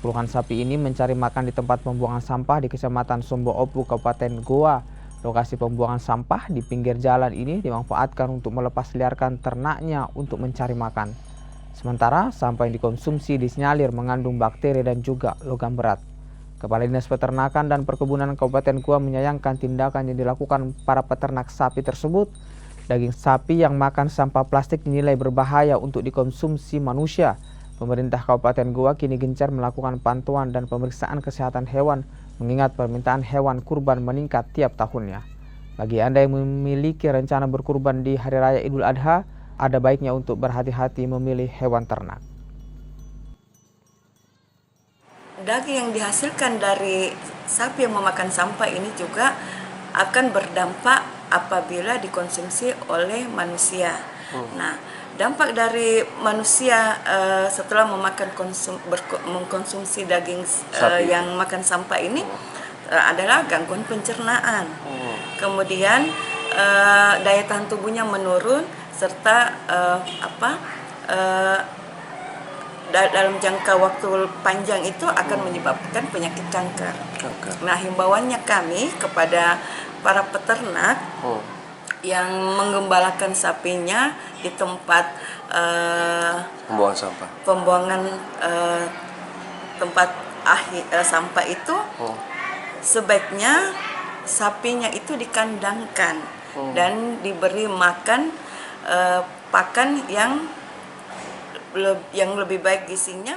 Puluhan sapi ini mencari makan di tempat pembuangan sampah di Kecamatan Sombo Opu, Kabupaten Goa. Lokasi pembuangan sampah di pinggir jalan ini dimanfaatkan untuk melepas liarkan ternaknya untuk mencari makan. Sementara sampah yang dikonsumsi disinyalir mengandung bakteri dan juga logam berat. Kepala Dinas Peternakan dan Perkebunan Kabupaten Goa menyayangkan tindakan yang dilakukan para peternak sapi tersebut. Daging sapi yang makan sampah plastik dinilai berbahaya untuk dikonsumsi manusia. Pemerintah Kabupaten Goa kini gencar melakukan pantauan dan pemeriksaan kesehatan hewan mengingat permintaan hewan kurban meningkat tiap tahunnya. Bagi Anda yang memiliki rencana berkurban di Hari Raya Idul Adha, ada baiknya untuk berhati-hati memilih hewan ternak. Daging yang dihasilkan dari sapi yang memakan sampah ini juga akan berdampak apabila dikonsumsi oleh manusia. Nah, dampak dari manusia setelah mengkonsumsi daging yang makan sampah ini adalah gangguan pencernaan. Kemudian daya tahan tubuhnya menurun serta dalam jangka waktu panjang itu akan menyebabkan penyakit kanker. Nah, himbauannya kami kepada para peternak yang menggembalakan sapinya di tempat pembuangan tempat sampah itu, sebaiknya sapinya itu dikandangkan dan diberi makan pakan yang lebih baik gizinya.